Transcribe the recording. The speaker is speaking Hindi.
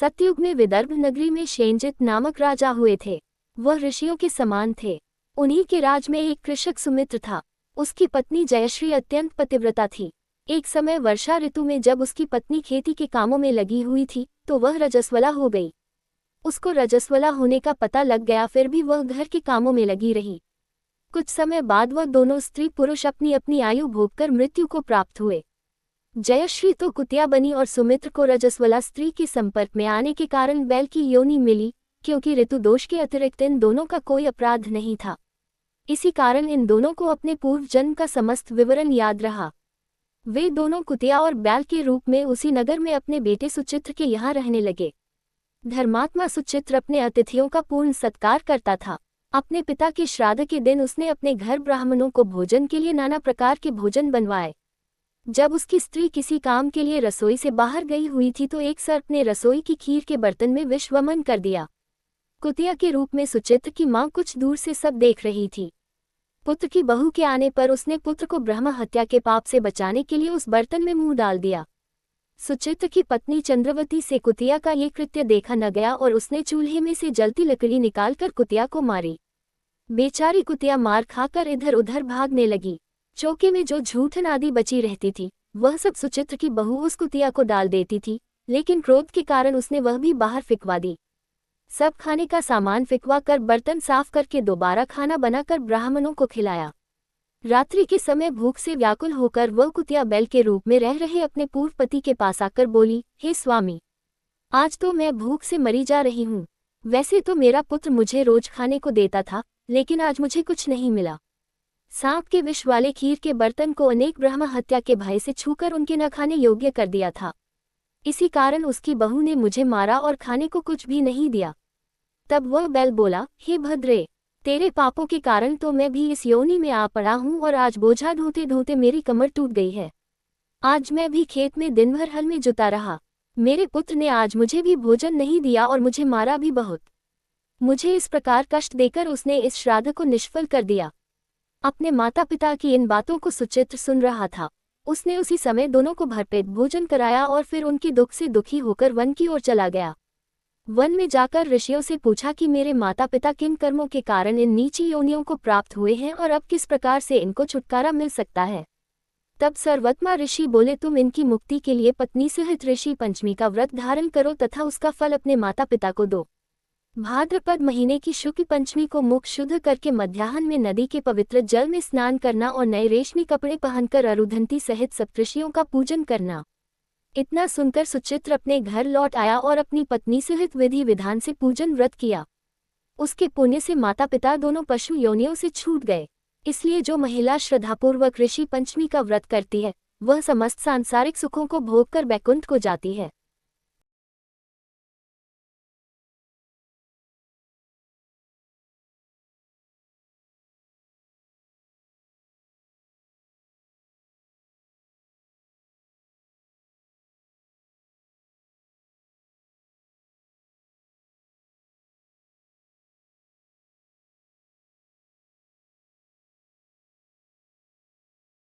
सतयुग में विदर्भ नगरी में शेंजित नामक राजा हुए थे। वह ऋषियों के समान थे। उन्हीं के राज में एक कृषक सुमित्र था। उसकी पत्नी जयश्री अत्यंत पतिव्रता थी। एक समय वर्षा ऋतु में जब उसकी पत्नी खेती के कामों में लगी हुई थी तो वह रजस्वला हो गई। उसको रजस्वला होने का पता लग गया, फिर भी वह घर के कामों में लगी रही। कुछ समय बाद वह दोनों स्त्री पुरुष अपनी अपनी आयु भोगकर मृत्यु को प्राप्त हुए। जयश्री तो कुतिया बनी और सुमित्र को रजस्वला स्त्री के संपर्क में आने के कारण बैल की योनि मिली, क्योंकि ऋतु दोष के अतिरिक्त इन दोनों का कोई अपराध नहीं था। इसी कारण इन दोनों को अपने पूर्व जन्म का समस्त विवरण याद रहा। वे दोनों कुतिया और बैल के रूप में उसी नगर में अपने बेटे सुचित्र के यहाँ रहने लगे। धर्मात्मा सुचित्र अपने अतिथियों का पूर्ण सत्कार करता था। अपने पिता के श्राद्ध के दिन उसने अपने घर ब्राह्मणों को भोजन के लिए नाना प्रकार के भोजन बनवाए। जब उसकी स्त्री किसी काम के लिए रसोई से बाहर गई हुई थी तो एक सर्प ने रसोई की खीर के बर्तन में विष वमन कर दिया। कुतिया के रूप में सुचित्र की मां कुछ दूर से सब देख रही थी। पुत्र की बहू के आने पर उसने पुत्र को ब्रह्म हत्या के पाप से बचाने के लिए उस बर्तन में मुंह डाल दिया। सुचित्र की पत्नी चंद्रवती से कुतिया का ये कृत्य देखा न गया और उसने चूल्हे में से जलती लकड़ी निकालकर कुतिया को मारी। बेचारी कुतिया मार खाकर इधर उधर भागने लगी। चौके में जो झूठन आदि बची रहती थी वह सब सुचित्र की बहू उस कुतिया को डाल देती थी, लेकिन क्रोध के कारण उसने वह भी बाहर फिकवा दी। सब खाने का सामान फिकवा कर बर्तन साफ करके दोबारा खाना बनाकर ब्राह्मणों को खिलाया। रात्रि के समय भूख से व्याकुल होकर वह कुतिया बैल के रूप में रह रहे अपने पूर्व पति के पास आकर बोली, हे स्वामी, आज तो मैं भूख से मरी जा रही हूँ। वैसे तो मेरा पुत्र मुझे रोज खाने को देता था, लेकिन आज मुझे कुछ नहीं मिला। सांप के विष वाले खीर के बर्तन को अनेक ब्रह्म हत्या के भय से छूकर उनके न खाने योग्य कर दिया था। इसी कारण उसकी बहू ने मुझे मारा और खाने को कुछ भी नहीं दिया। तब वह बैल बोला, हे भद्रे, तेरे पापों के कारण तो मैं भी इस योनि में आ पड़ा हूँ और आज बोझा ढोते ढोते मेरी कमर टूट गई है। आज मैं भी खेत में दिन भर हल में जुता रहा। मेरे पुत्र ने आज मुझे भी भोजन नहीं दिया और मुझे मारा भी बहुत। मुझे इस प्रकार कष्ट देकर उसने इस श्राद्ध को निष्फल कर दिया। अपने माता पिता की इन बातों को सुचित्र सुन रहा था। उसने उसी समय दोनों को भरपेट भोजन कराया और फिर उनकी दुख से दुखी होकर वन की ओर चला गया। वन में जाकर ऋषियों से पूछा कि मेरे माता पिता किन कर्मों के कारण इन नीची योनियों को प्राप्त हुए हैं और अब किस प्रकार से इनको छुटकारा मिल सकता है। तब सर्वोत्तम ऋषि बोले, तुम इनकी मुक्ति के लिए पत्नी सहित ऋषि पंचमी का व्रत धारण करो तथा उसका फल अपने माता पिता को दो। भाद्रपद महीने की शुक्ल पंचमी को मुख शुद्ध करके मध्याह्न में नदी के पवित्र जल में स्नान करना और नए रेशमी कपड़े पहनकर अरुधंती सहित सप्तऋषियों का पूजन करना। इतना सुनकर सुचित्र अपने घर लौट आया और अपनी पत्नी सहित विधि विधान से पूजन व्रत किया। उसके पुण्य से माता पिता दोनों पशु योनियों से छूट गए। इसलिए जो महिला श्रद्धापूर्वक ऋषि पंचमी का व्रत करती है वह समस्त सांसारिक सुखों को भोग कर बैकुंठ को जाती है।